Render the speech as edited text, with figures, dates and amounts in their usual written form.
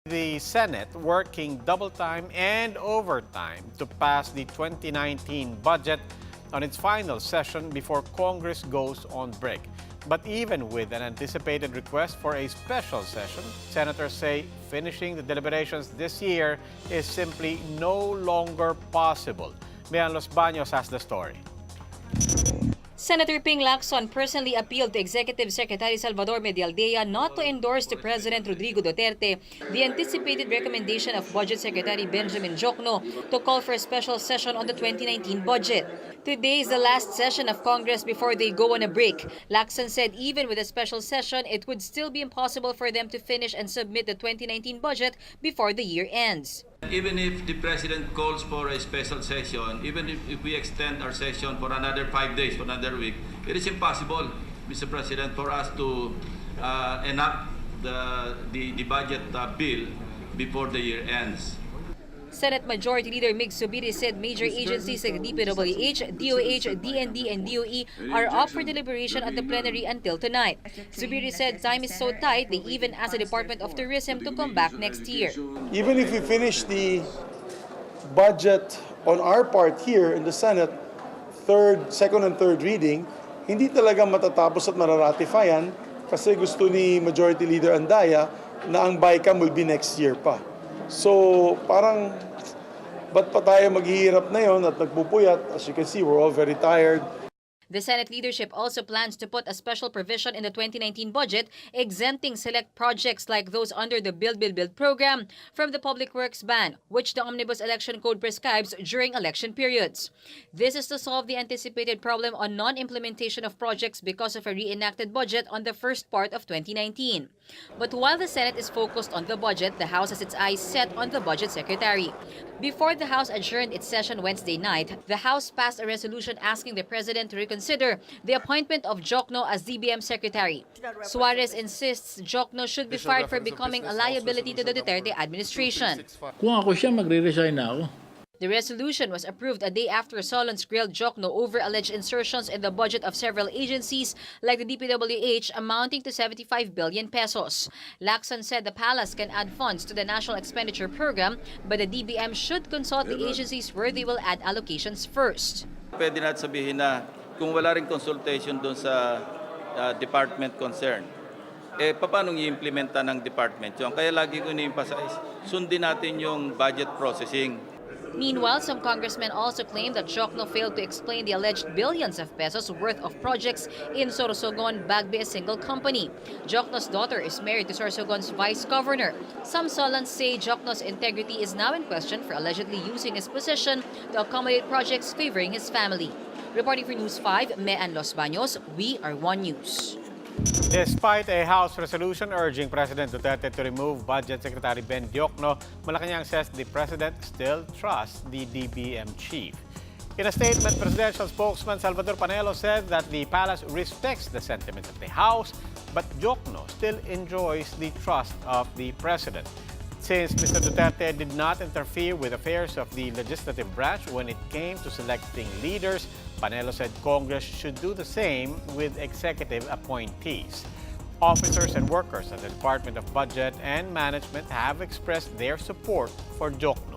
The Senate working double time and overtime to pass the 2019 budget on its final session before Congress goes on break. But even with an anticipated request for a special session, senators say finishing the deliberations this year is simply no longer possible. Mian Los Baños has the story. Senator Ping Lacson personally appealed to Executive Secretary Salvador Medialdea not to endorse to President Rodrigo Duterte the anticipated recommendation of Budget Secretary Benjamin Jokno to call for a special session on the 2019 budget. Today is the last session of Congress before they go on a break. Lacson said even with a special session, it would still be impossible for them to finish and submit the 2019 budget before the year ends. Even if the President calls for a special session, even if we extend our session for another 5 days, for another week, it is impossible, Mr. President, for us to enact the budget bill before the year ends. Senate Majority Leader Mig Zubiri said major agencies like DPWH, DOH, DND, and DOE are up for deliberation at the plenary until tonight. Zubiri said time is so tight, they even asked the Department of Tourism to come back next year. Even if we finish the budget on our part here in the Senate, second and third reading, hindi talaga matatapos at mararatify yan kasi gusto ni Majority Leader Andaya na ang BICAM will be next year pa. So parang ba't pa tayo maghihirap na yon at nagpupuyat? As you can see, we're all very tired. The Senate leadership also plans to put a special provision in the 2019 budget exempting select projects like those under the Build program from the Public Works ban, which the Omnibus Election Code prescribes during election periods. This is to solve the anticipated problem on non-implementation of projects because of a reenacted budget on the first part of 2019. But while the Senate is focused on the budget, the House has its eyes set on the Budget Secretary. Before the House adjourned its session Wednesday night, the House passed a resolution asking the President to reconsider the appointment of Jokno as DBM Secretary. Suarez insists Jokno should be fired for becoming a liability to the Duterte administration. Kung ako siya, magre-resign na ako. The resolution was approved a day after Solons grilled Jokno over alleged insertions in the budget of several agencies like the DPWH amounting to 75 billion pesos. Lacson said the palace can add funds to the National Expenditure Program, but the DBM should consult the agencies where they will add allocations first. Pwede natin sabihin na kung wala ring consultation doon sa department concern, paano i-implementa ng department yun? Kaya lagi ko ni-emphasize, sundin natin yung budget processing. Meanwhile, some congressmen also claim that Jokno failed to explain the alleged billions of pesos worth of projects in Sorsogon, Bagbe, a single company. Jokno's daughter is married to Sorsogon's vice governor. Some Solons say Jokno's integrity is now in question for allegedly using his position to accommodate projects favoring his family. Reporting for News 5, Mian Los Baños, we are One News. Despite a House resolution urging President Duterte to remove Budget Secretary Ben Jokno, Malacanang says the President still trusts the DBM chief. In a statement, presidential spokesman Salvador Panelo said that the palace respects the sentiments of the House, but Jokno still enjoys the trust of the President. Since Mr. Duterte did not interfere with affairs of the legislative branch when it came to selecting leaders, Panelo said Congress should do the same with executive appointees. Officers and workers at the Department of Budget and Management have expressed their support for Jokno.